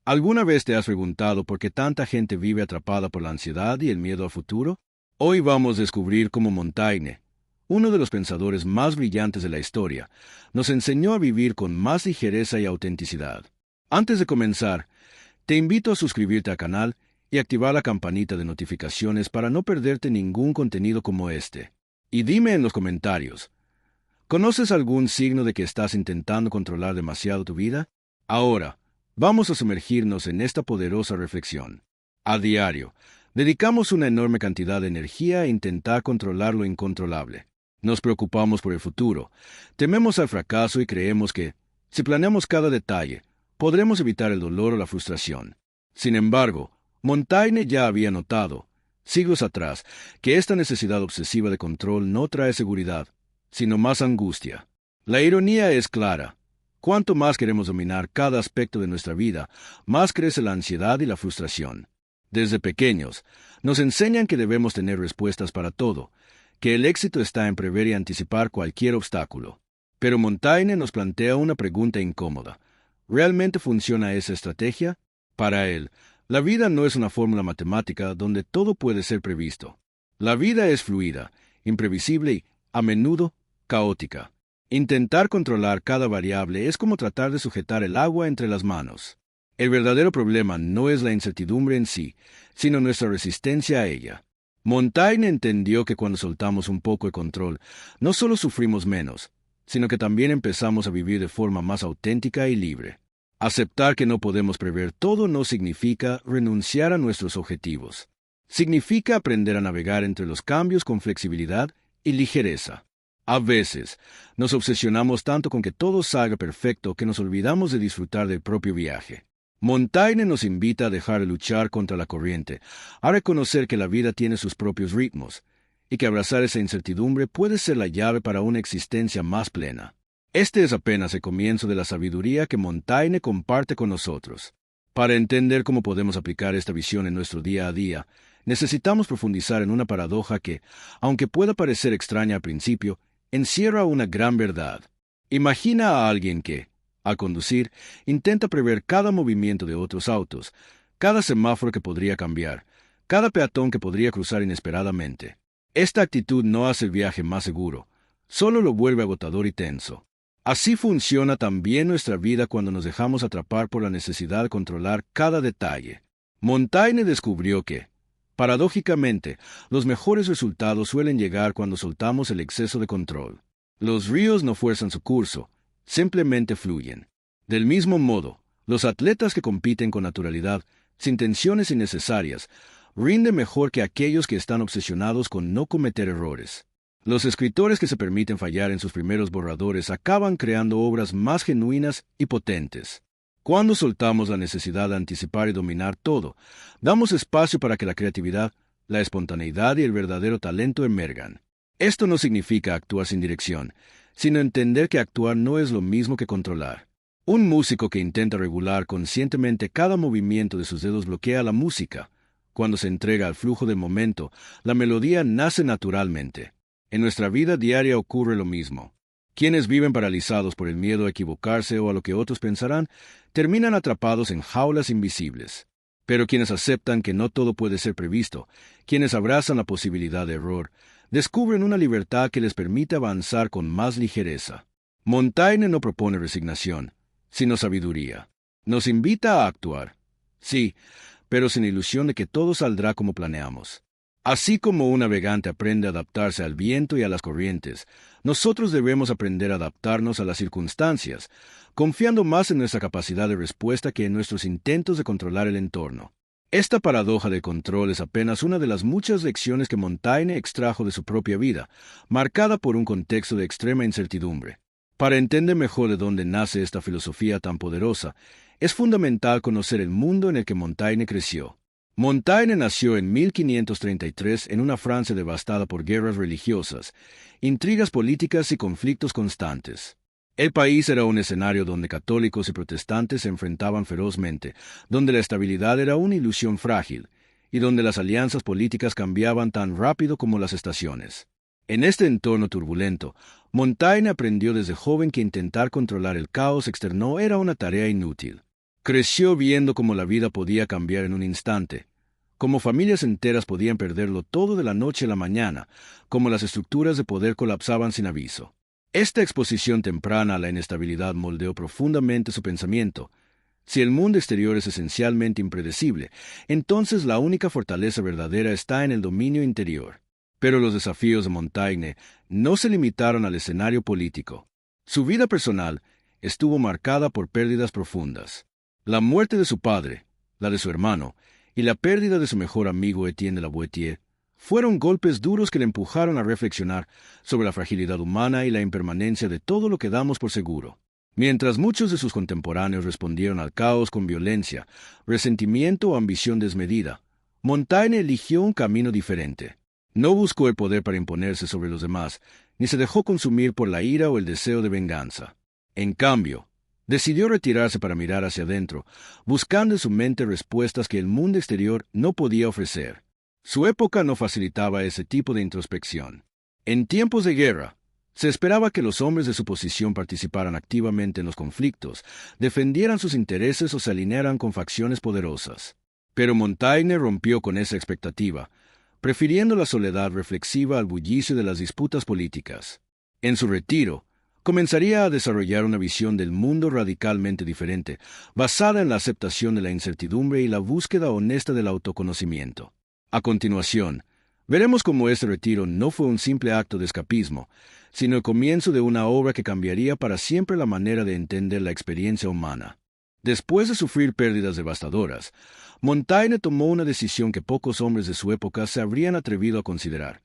¿Alguna vez te has preguntado por qué tanta gente vive atrapada por la ansiedad y el miedo al futuro? Hoy vamos a descubrir cómo Montaigne, uno de los pensadores más brillantes de la historia, nos enseñó a vivir con más ligereza y autenticidad. Antes de comenzar, te invito a suscribirte al canal y activar la campanita de notificaciones para no perderte ningún contenido como este. Y dime en los comentarios, ¿conoces algún signo de que estás intentando controlar demasiado tu vida? Ahora, vamos a sumergirnos en esta poderosa reflexión. A diario, dedicamos una enorme cantidad de energía a intentar controlar lo incontrolable. Nos preocupamos por el futuro, tememos al fracaso y creemos que, si planeamos cada detalle, podremos evitar el dolor o la frustración. Sin embargo, Montaigne ya había notado, siglos atrás, que esta necesidad obsesiva de control no trae seguridad, sino más angustia. La ironía es clara. Cuanto más queremos dominar cada aspecto de nuestra vida, más crece la ansiedad y la frustración. Desde pequeños, nos enseñan que debemos tener respuestas para todo, que el éxito está en prever y anticipar cualquier obstáculo. Pero Montaigne nos plantea una pregunta incómoda. ¿Realmente funciona esa estrategia? Para él, la vida no es una fórmula matemática donde todo puede ser previsto. La vida es fluida, imprevisible y, a menudo, caótica. Intentar controlar cada variable es como tratar de sujetar el agua entre las manos. El verdadero problema no es la incertidumbre en sí, sino nuestra resistencia a ella. Montaigne entendió que cuando soltamos un poco de control, no solo sufrimos menos, sino que también empezamos a vivir de forma más auténtica y libre. Aceptar que no podemos prever todo no significa renunciar a nuestros objetivos. Significa aprender a navegar entre los cambios con flexibilidad y ligereza. A veces, nos obsesionamos tanto con que todo salga perfecto que nos olvidamos de disfrutar del propio viaje. Montaigne nos invita a dejar de luchar contra la corriente, a reconocer que la vida tiene sus propios ritmos, y que abrazar esa incertidumbre puede ser la llave para una existencia más plena. Este es apenas el comienzo de la sabiduría que Montaigne comparte con nosotros. Para entender cómo podemos aplicar esta visión en nuestro día a día, necesitamos profundizar en una paradoja que, aunque pueda parecer extraña al principio, encierra una gran verdad. Imagina a alguien que, al conducir, intenta prever cada movimiento de otros autos, cada semáforo que podría cambiar, cada peatón que podría cruzar inesperadamente. Esta actitud no hace el viaje más seguro, solo lo vuelve agotador y tenso. Así funciona también nuestra vida cuando nos dejamos atrapar por la necesidad de controlar cada detalle. Montaigne descubrió que, paradójicamente, los mejores resultados suelen llegar cuando soltamos el exceso de control. Los ríos no fuerzan su curso, simplemente fluyen. Del mismo modo, los atletas que compiten con naturalidad, sin tensiones innecesarias, rinden mejor que aquellos que están obsesionados con no cometer errores. Los escritores que se permiten fallar en sus primeros borradores acaban creando obras más genuinas y potentes. Cuando soltamos la necesidad de anticipar y dominar todo, damos espacio para que la creatividad, la espontaneidad y el verdadero talento emergan. Esto no significa actuar sin dirección, sino entender que actuar no es lo mismo que controlar. Un músico que intenta regular conscientemente cada movimiento de sus dedos bloquea la música. Cuando se entrega al flujo del momento, la melodía nace naturalmente. En nuestra vida diaria ocurre lo mismo. Quienes viven paralizados por el miedo a equivocarse o a lo que otros pensarán, terminan atrapados en jaulas invisibles. Pero quienes aceptan que no todo puede ser previsto, quienes abrazan la posibilidad de error, descubren una libertad que les permite avanzar con más ligereza. Montaigne no propone resignación, sino sabiduría. Nos invita a actuar. Sí, pero sin ilusión de que todo saldrá como planeamos. Así como un navegante aprende a adaptarse al viento y a las corrientes, nosotros debemos aprender a adaptarnos a las circunstancias, confiando más en nuestra capacidad de respuesta que en nuestros intentos de controlar el entorno. Esta paradoja del control es apenas una de las muchas lecciones que Montaigne extrajo de su propia vida, marcada por un contexto de extrema incertidumbre. Para entender mejor de dónde nace esta filosofía tan poderosa, es fundamental conocer el mundo en el que Montaigne creció. Montaigne nació en 1533 en una Francia devastada por guerras religiosas, intrigas políticas y conflictos constantes. El país era un escenario donde católicos y protestantes se enfrentaban ferozmente, donde la estabilidad era una ilusión frágil, y donde las alianzas políticas cambiaban tan rápido como las estaciones. En este entorno turbulento, Montaigne aprendió desde joven que intentar controlar el caos externo era una tarea inútil. Creció viendo cómo la vida podía cambiar en un instante, cómo familias enteras podían perderlo todo de la noche a la mañana, cómo las estructuras de poder colapsaban sin aviso. Esta exposición temprana a la inestabilidad moldeó profundamente su pensamiento. Si el mundo exterior es esencialmente impredecible, entonces la única fortaleza verdadera está en el dominio interior. Pero los desafíos de Montaigne no se limitaron al escenario político. Su vida personal estuvo marcada por pérdidas profundas. La muerte de su padre, la de su hermano, y la pérdida de su mejor amigo Etienne de la Boétie fueron golpes duros que le empujaron a reflexionar sobre la fragilidad humana y la impermanencia de todo lo que damos por seguro. Mientras muchos de sus contemporáneos respondieron al caos con violencia, resentimiento o ambición desmedida, Montaigne eligió un camino diferente. No buscó el poder para imponerse sobre los demás, ni se dejó consumir por la ira o el deseo de venganza. En cambio, decidió retirarse para mirar hacia adentro, buscando en su mente respuestas que el mundo exterior no podía ofrecer. Su época no facilitaba ese tipo de introspección. En tiempos de guerra, se esperaba que los hombres de su posición participaran activamente en los conflictos, defendieran sus intereses o se alinearan con facciones poderosas. Pero Montaigne rompió con esa expectativa, prefiriendo la soledad reflexiva al bullicio de las disputas políticas. En su retiro, comenzaría a desarrollar una visión del mundo radicalmente diferente, basada en la aceptación de la incertidumbre y la búsqueda honesta del autoconocimiento. A continuación, veremos cómo este retiro no fue un simple acto de escapismo, sino el comienzo de una obra que cambiaría para siempre la manera de entender la experiencia humana. Después de sufrir pérdidas devastadoras, Montaigne tomó una decisión que pocos hombres de su época se habrían atrevido a considerar.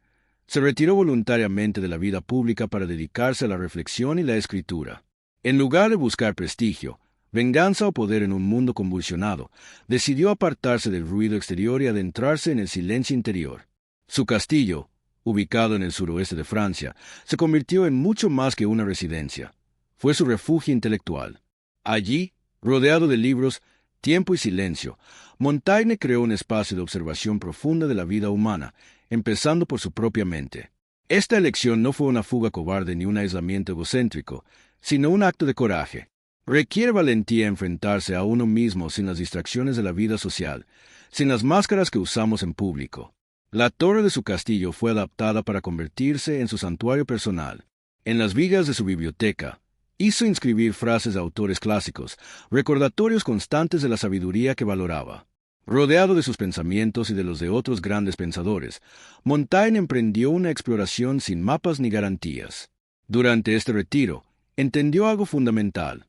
Se retiró voluntariamente de la vida pública para dedicarse a la reflexión y la escritura. En lugar de buscar prestigio, venganza o poder en un mundo convulsionado, decidió apartarse del ruido exterior y adentrarse en el silencio interior. Su castillo, ubicado en el suroeste de Francia, se convirtió en mucho más que una residencia. Fue su refugio intelectual. Allí, rodeado de libros, tiempo y silencio, Montaigne creó un espacio de observación profunda de la vida humana, empezando por su propia mente. Esta elección no fue una fuga cobarde ni un aislamiento egocéntrico, sino un acto de coraje. Requiere valentía enfrentarse a uno mismo sin las distracciones de la vida social, sin las máscaras que usamos en público. La torre de su castillo fue adaptada para convertirse en su santuario personal. En las vigas de su biblioteca, hizo inscribir frases de autores clásicos, recordatorios constantes de la sabiduría que valoraba. Rodeado de sus pensamientos y de los de otros grandes pensadores, Montaigne emprendió una exploración sin mapas ni garantías. Durante este retiro, entendió algo fundamental.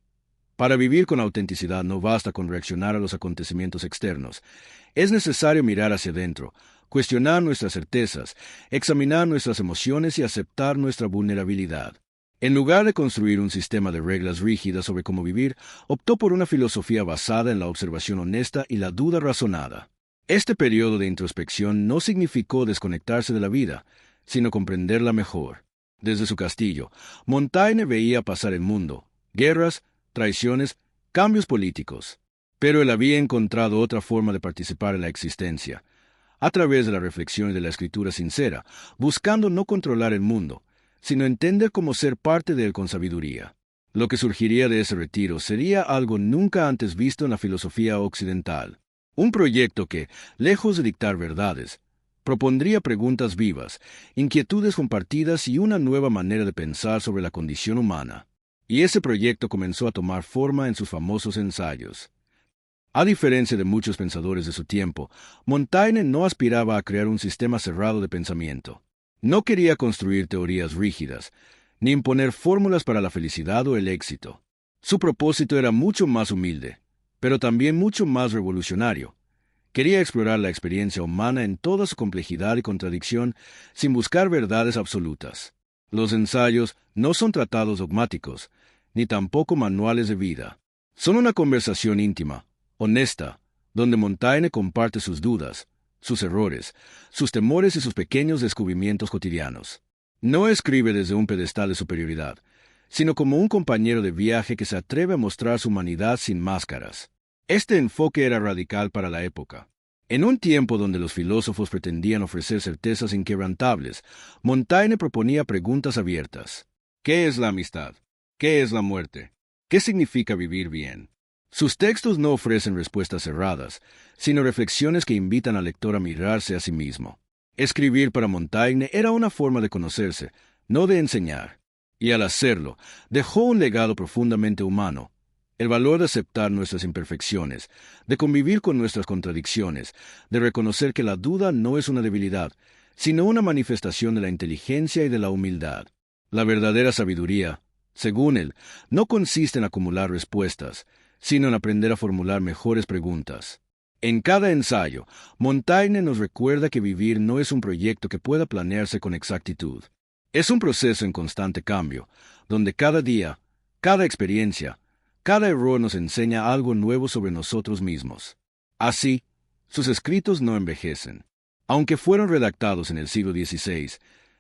Para vivir con autenticidad no basta con reaccionar a los acontecimientos externos. Es necesario mirar hacia adentro, cuestionar nuestras certezas, examinar nuestras emociones y aceptar nuestra vulnerabilidad. En lugar de construir un sistema de reglas rígidas sobre cómo vivir, optó por una filosofía basada en la observación honesta y la duda razonada. Este periodo de introspección no significó desconectarse de la vida, sino comprenderla mejor. Desde su castillo, Montaigne veía pasar el mundo, guerras, traiciones, cambios políticos. Pero él había encontrado otra forma de participar en la existencia, a través de la reflexión y de la escritura sincera, buscando no controlar el mundo, sino entender cómo ser parte de él con sabiduría. Lo que surgiría de ese retiro sería algo nunca antes visto en la filosofía occidental. Un proyecto que, lejos de dictar verdades, propondría preguntas vivas, inquietudes compartidas y una nueva manera de pensar sobre la condición humana. Y ese proyecto comenzó a tomar forma en sus famosos ensayos. A diferencia de muchos pensadores de su tiempo, Montaigne no aspiraba a crear un sistema cerrado de pensamiento. No quería construir teorías rígidas, ni imponer fórmulas para la felicidad o el éxito. Su propósito era mucho más humilde, pero también mucho más revolucionario. Quería explorar la experiencia humana en toda su complejidad y contradicción, sin buscar verdades absolutas. Los ensayos no son tratados dogmáticos, ni tampoco manuales de vida. Son una conversación íntima, honesta, donde Montaigne comparte sus dudas, sus errores, sus temores y sus pequeños descubrimientos cotidianos. No escribe desde un pedestal de superioridad, sino como un compañero de viaje que se atreve a mostrar su humanidad sin máscaras. Este enfoque era radical para la época. En un tiempo donde los filósofos pretendían ofrecer certezas inquebrantables, Montaigne proponía preguntas abiertas. ¿Qué es la amistad? ¿Qué es la muerte? ¿Qué significa vivir bien? Sus textos no ofrecen respuestas cerradas, sino reflexiones que invitan al lector a mirarse a sí mismo. Escribir para Montaigne era una forma de conocerse, no de enseñar. Y al hacerlo, dejó un legado profundamente humano. El valor de aceptar nuestras imperfecciones, de convivir con nuestras contradicciones, de reconocer que la duda no es una debilidad, sino una manifestación de la inteligencia y de la humildad. La verdadera sabiduría, según él, no consiste en acumular respuestas, sino en aprender a formular mejores preguntas. En cada ensayo, Montaigne nos recuerda que vivir no es un proyecto que pueda planearse con exactitud. Es un proceso en constante cambio, donde cada día, cada experiencia, cada error nos enseña algo nuevo sobre nosotros mismos. Así, sus escritos no envejecen. Aunque fueron redactados en el siglo XVI,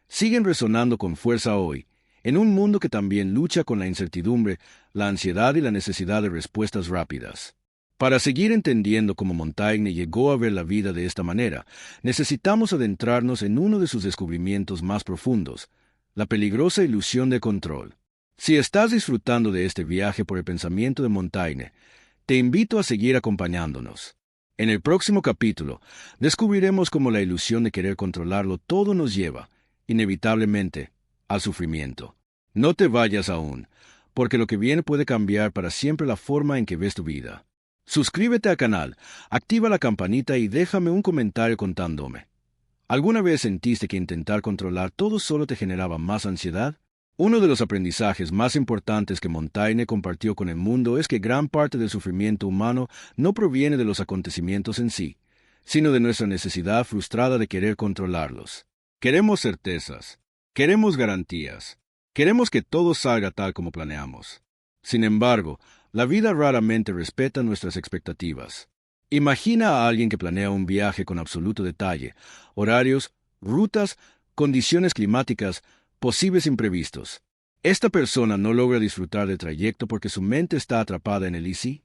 siguen resonando con fuerza hoy, en un mundo que también lucha con la incertidumbre, la ansiedad y la necesidad de respuestas rápidas. Para seguir entendiendo cómo Montaigne llegó a ver la vida de esta manera, necesitamos adentrarnos en uno de sus descubrimientos más profundos, la peligrosa ilusión de control. Si estás disfrutando de este viaje por el pensamiento de Montaigne, te invito a seguir acompañándonos. En el próximo capítulo, descubriremos cómo la ilusión de querer controlarlo todo nos lleva, inevitablemente, al sufrimiento. No te vayas aún, porque lo que viene puede cambiar para siempre la forma en que ves tu vida. Suscríbete al canal, activa la campanita y déjame un comentario contándome. ¿Alguna vez sentiste que intentar controlar todo solo te generaba más ansiedad? Uno de los aprendizajes más importantes que Montaigne compartió con el mundo es que gran parte del sufrimiento humano no proviene de los acontecimientos en sí, sino de nuestra necesidad frustrada de querer controlarlos. Queremos certezas, queremos garantías, queremos que todo salga tal como planeamos. Sin embargo, la vida raramente respeta nuestras expectativas. Imagina a alguien que planea un viaje con absoluto detalle, horarios, rutas, condiciones climáticas, posibles imprevistos. Esta persona no logra disfrutar del trayecto porque su mente está atrapada en el ¿y si?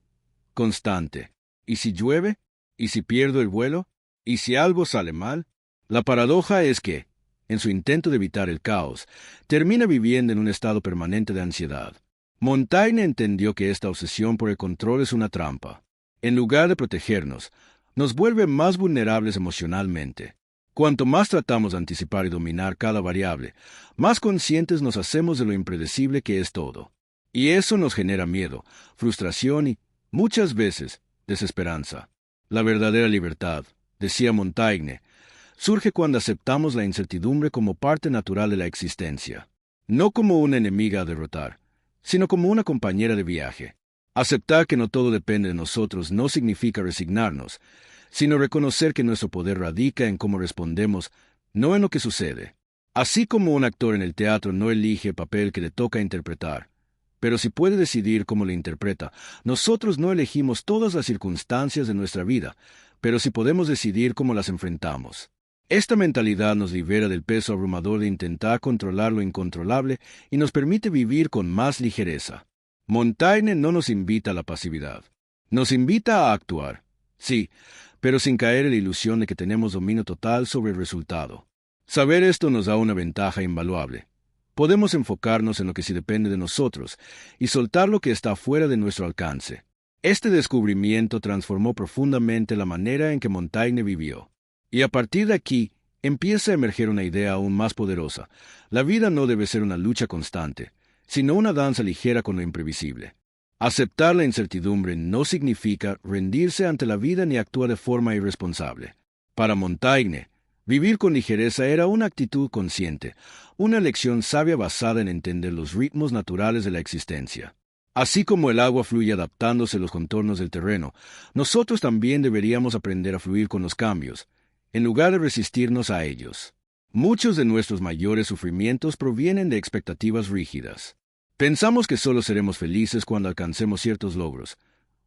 Constante. ¿Y si llueve? ¿Y si pierdo el vuelo? ¿Y si algo sale mal? La paradoja es que, en su intento de evitar el caos, termina viviendo en un estado permanente de ansiedad. Montaigne entendió que esta obsesión por el control es una trampa. En lugar de protegernos, nos vuelve más vulnerables emocionalmente. Cuanto más tratamos de anticipar y dominar cada variable, más conscientes nos hacemos de lo impredecible que es todo. Y eso nos genera miedo, frustración y, muchas veces, desesperanza. La verdadera libertad, decía Montaigne, surge cuando aceptamos la incertidumbre como parte natural de la existencia, no como una enemiga a derrotar, sino como una compañera de viaje. Aceptar que no todo depende de nosotros no significa resignarnos, sino reconocer que nuestro poder radica en cómo respondemos, no en lo que sucede. Así como un actor en el teatro no elige el papel que le toca interpretar, pero sí puede decidir cómo lo interpreta, nosotros no elegimos todas las circunstancias de nuestra vida, pero sí podemos decidir cómo las enfrentamos. Esta mentalidad nos libera del peso abrumador de intentar controlar lo incontrolable y nos permite vivir con más ligereza. Montaigne no nos invita a la pasividad. Nos invita a actuar, sí, pero sin caer en la ilusión de que tenemos dominio total sobre el resultado. Saber esto nos da una ventaja invaluable. Podemos enfocarnos en lo que sí depende de nosotros y soltar lo que está fuera de nuestro alcance. Este descubrimiento transformó profundamente la manera en que Montaigne vivió. Y a partir de aquí, empieza a emerger una idea aún más poderosa. La vida no debe ser una lucha constante, sino una danza ligera con lo imprevisible. Aceptar la incertidumbre no significa rendirse ante la vida ni actuar de forma irresponsable. Para Montaigne, vivir con ligereza era una actitud consciente, una elección sabia basada en entender los ritmos naturales de la existencia. Así como el agua fluye adaptándose a los contornos del terreno, nosotros también deberíamos aprender a fluir con los cambios, en lugar de resistirnos a ellos. Muchos de nuestros mayores sufrimientos provienen de expectativas rígidas. Pensamos que solo seremos felices cuando alcancemos ciertos logros,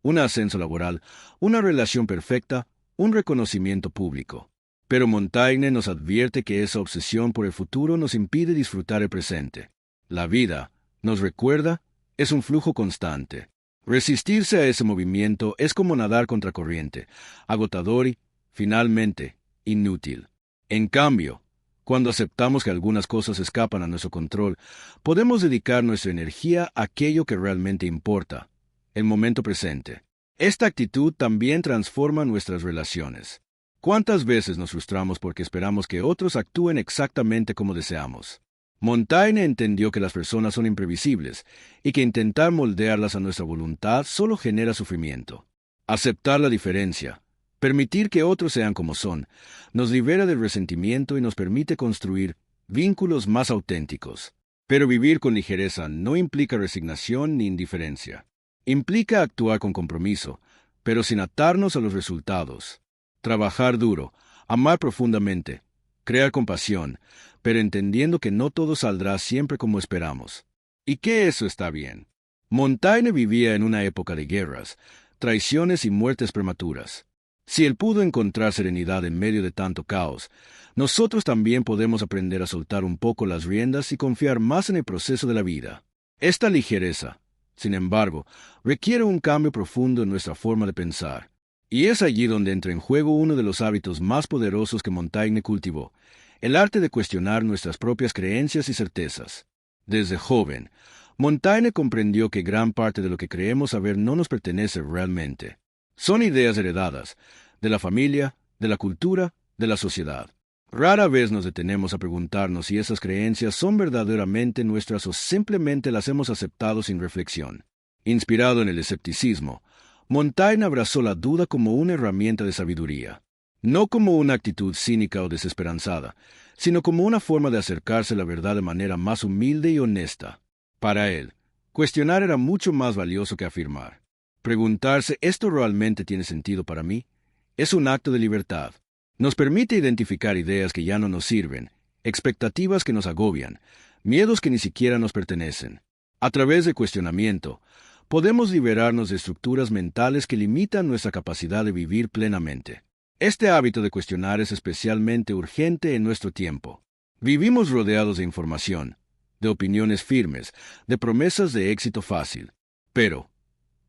un ascenso laboral, una relación perfecta, un reconocimiento público. Pero Montaigne nos advierte que esa obsesión por el futuro nos impide disfrutar el presente. La vida, nos recuerda, es un flujo constante. Resistirse a ese movimiento es como nadar contra corriente, agotador y, finalmente, inútil. En cambio, cuando aceptamos que algunas cosas escapan a nuestro control, podemos dedicar nuestra energía a aquello que realmente importa, el momento presente. Esta actitud también transforma nuestras relaciones. ¿Cuántas veces nos frustramos porque esperamos que otros actúen exactamente como deseamos? Montaigne entendió que las personas son imprevisibles y que intentar moldearlas a nuestra voluntad solo genera sufrimiento. Aceptar la diferencia, permitir que otros sean como son, nos libera del resentimiento y nos permite construir vínculos más auténticos. Pero vivir con ligereza no implica resignación ni indiferencia. Implica actuar con compromiso, pero sin atarnos a los resultados. Trabajar duro, amar profundamente, crear compasión, pero entendiendo que no todo saldrá siempre como esperamos. Y que eso está bien. Montaigne vivía en una época de guerras, traiciones y muertes prematuras. Si él pudo encontrar serenidad en medio de tanto caos, nosotros también podemos aprender a soltar un poco las riendas y confiar más en el proceso de la vida. Esta ligereza, sin embargo, requiere un cambio profundo en nuestra forma de pensar. Y es allí donde entra en juego uno de los hábitos más poderosos que Montaigne cultivó, el arte de cuestionar nuestras propias creencias y certezas. Desde joven, Montaigne comprendió que gran parte de lo que creemos saber no nos pertenece realmente. Son ideas heredadas, de la familia, de la cultura, de la sociedad. Rara vez nos detenemos a preguntarnos si esas creencias son verdaderamente nuestras o simplemente las hemos aceptado sin reflexión. Inspirado en el escepticismo, Montaigne abrazó la duda como una herramienta de sabiduría, no como una actitud cínica o desesperanzada, sino como una forma de acercarse a la verdad de manera más humilde y honesta. Para él, cuestionar era mucho más valioso que afirmar. Preguntarse, ¿esto realmente tiene sentido para mí? Es un acto de libertad. Nos permite identificar ideas que ya no nos sirven, expectativas que nos agobian, miedos que ni siquiera nos pertenecen. A través del cuestionamiento, podemos liberarnos de estructuras mentales que limitan nuestra capacidad de vivir plenamente. Este hábito de cuestionar es especialmente urgente en nuestro tiempo. Vivimos rodeados de información, de opiniones firmes, de promesas de éxito fácil. Pero,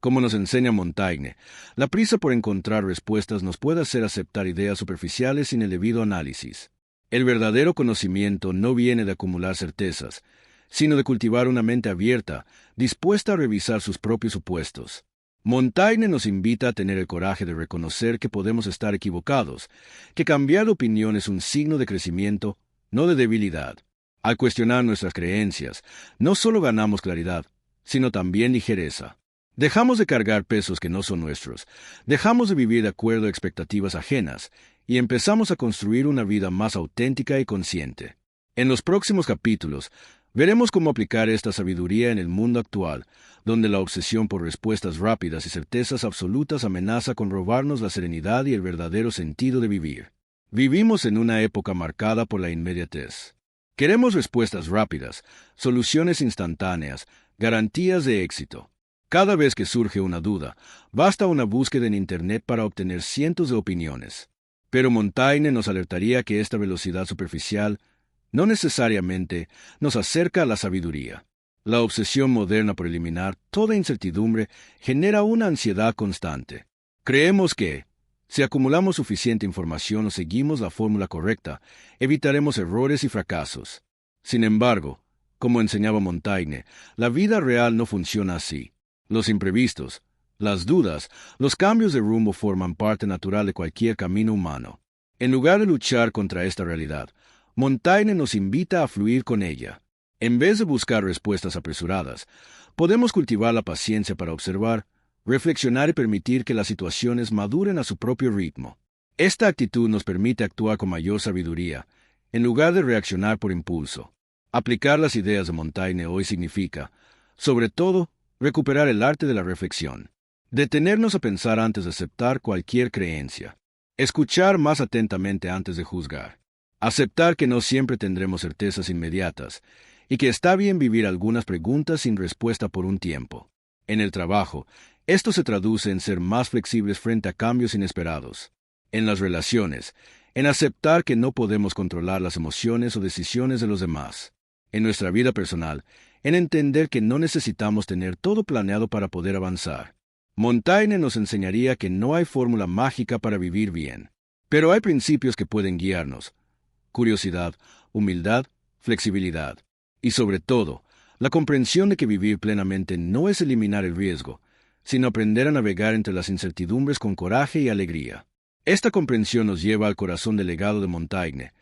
como nos enseña Montaigne, la prisa por encontrar respuestas nos puede hacer aceptar ideas superficiales sin el debido análisis. El verdadero conocimiento no viene de acumular certezas, sino de cultivar una mente abierta, dispuesta a revisar sus propios supuestos. Montaigne nos invita a tener el coraje de reconocer que podemos estar equivocados, que cambiar de opinión es un signo de crecimiento, no de debilidad. Al cuestionar nuestras creencias, no solo ganamos claridad, sino también ligereza. Dejamos de cargar pesos que no son nuestros, dejamos de vivir de acuerdo a expectativas ajenas, y empezamos a construir una vida más auténtica y consciente. En los próximos capítulos, veremos cómo aplicar esta sabiduría en el mundo actual, donde la obsesión por respuestas rápidas y certezas absolutas amenaza con robarnos la serenidad y el verdadero sentido de vivir. Vivimos en una época marcada por la inmediatez. Queremos respuestas rápidas, soluciones instantáneas, garantías de éxito. Cada vez que surge una duda, basta una búsqueda en Internet para obtener cientos de opiniones. Pero Montaigne nos alertaría que esta velocidad superficial no necesariamente nos acerca a la sabiduría. La obsesión moderna por eliminar toda incertidumbre genera una ansiedad constante. Creemos que, si acumulamos suficiente información o seguimos la fórmula correcta, evitaremos errores y fracasos. Sin embargo, como enseñaba Montaigne, la vida real no funciona así. Los imprevistos, las dudas, los cambios de rumbo forman parte natural de cualquier camino humano. En lugar de luchar contra esta realidad, Montaigne nos invita a fluir con ella. En vez de buscar respuestas apresuradas, podemos cultivar la paciencia para observar, reflexionar y permitir que las situaciones maduren a su propio ritmo. Esta actitud nos permite actuar con mayor sabiduría, en lugar de reaccionar por impulso. Aplicar las ideas de Montaigne hoy significa, sobre todo, recuperar el arte de la reflexión. Detenernos a pensar antes de aceptar cualquier creencia. Escuchar más atentamente antes de juzgar. Aceptar que no siempre tendremos certezas inmediatas y que está bien vivir algunas preguntas sin respuesta por un tiempo. En el trabajo, esto se traduce en ser más flexibles frente a cambios inesperados. En las relaciones, en aceptar que no podemos controlar las emociones o decisiones de los demás. En nuestra vida personal, en entender que no necesitamos tener todo planeado para poder avanzar. Montaigne nos enseñaría que no hay fórmula mágica para vivir bien, pero hay principios que pueden guiarnos: curiosidad, humildad, flexibilidad, y sobre todo, la comprensión de que vivir plenamente no es eliminar el riesgo, sino aprender a navegar entre las incertidumbres con coraje y alegría. Esta comprensión nos lleva al corazón del legado de Montaigne,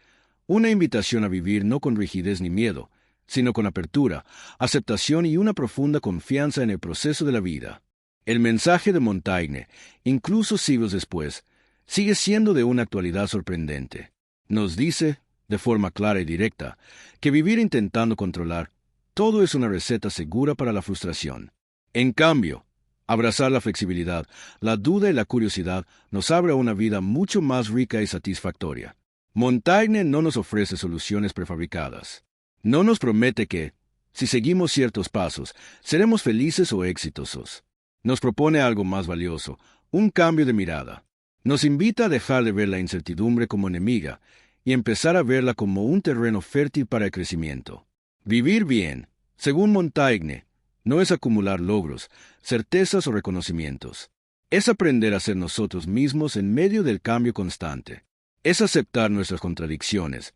una invitación a vivir no con rigidez ni miedo, sino con apertura, aceptación y una profunda confianza en el proceso de la vida. El mensaje de Montaigne, incluso siglos después, sigue siendo de una actualidad sorprendente. Nos dice, de forma clara y directa, que vivir intentando controlar todo es una receta segura para la frustración. En cambio, abrazar la flexibilidad, la duda y la curiosidad nos abre a una vida mucho más rica y satisfactoria. Montaigne no nos ofrece soluciones prefabricadas. No nos promete que, si seguimos ciertos pasos, seremos felices o exitosos. Nos propone algo más valioso, un cambio de mirada. Nos invita a dejar de ver la incertidumbre como enemiga y empezar a verla como un terreno fértil para el crecimiento. Vivir bien, según Montaigne, no es acumular logros, certezas o reconocimientos. Es aprender a ser nosotros mismos en medio del cambio constante. Es aceptar nuestras contradicciones,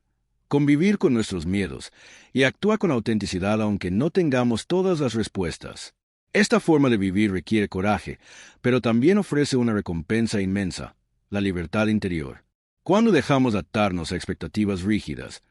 convivir con nuestros miedos y actuar con autenticidad aunque no tengamos todas las respuestas. Esta forma de vivir requiere coraje, pero también ofrece una recompensa inmensa, la libertad interior. Cuando dejamos de atarnos a expectativas rígidas,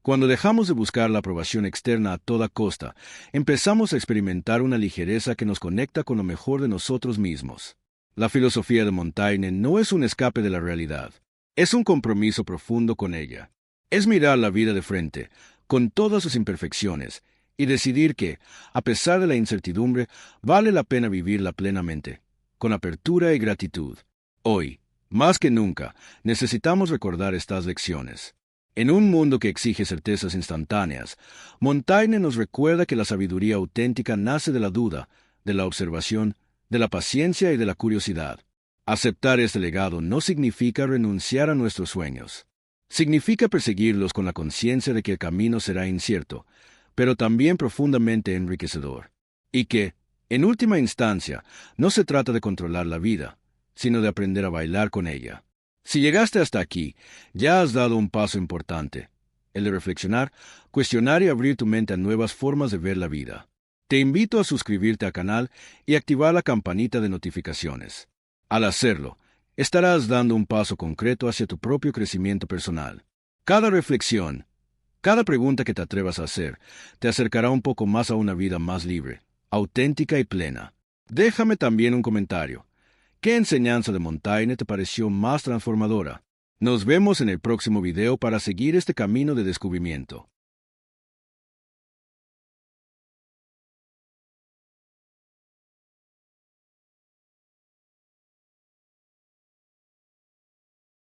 cuando dejamos de buscar la aprobación externa a toda costa, empezamos a experimentar una ligereza que nos conecta con lo mejor de nosotros mismos. La filosofía de Montaigne no es un escape de la realidad, es un compromiso profundo con ella. Es mirar la vida de frente, con todas sus imperfecciones, y decidir que, a pesar de la incertidumbre, vale la pena vivirla plenamente, con apertura y gratitud. Hoy, más que nunca, necesitamos recordar estas lecciones. En un mundo que exige certezas instantáneas, Montaigne nos recuerda que la sabiduría auténtica nace de la duda, de la observación, de la paciencia y de la curiosidad. Aceptar este legado no significa renunciar a nuestros sueños. Significa perseguirlos con la conciencia de que el camino será incierto, pero también profundamente enriquecedor. Y que, en última instancia, no se trata de controlar la vida, sino de aprender a bailar con ella. Si llegaste hasta aquí, ya has dado un paso importante, el de reflexionar, cuestionar y abrir tu mente a nuevas formas de ver la vida. Te invito a suscribirte al canal y activar la campanita de notificaciones. Al hacerlo, estarás dando un paso concreto hacia tu propio crecimiento personal. Cada reflexión, cada pregunta que te atrevas a hacer, te acercará un poco más a una vida más libre, auténtica y plena. Déjame también un comentario. ¿Qué enseñanza de Montaigne te pareció más transformadora? Nos vemos en el próximo video para seguir este camino de descubrimiento.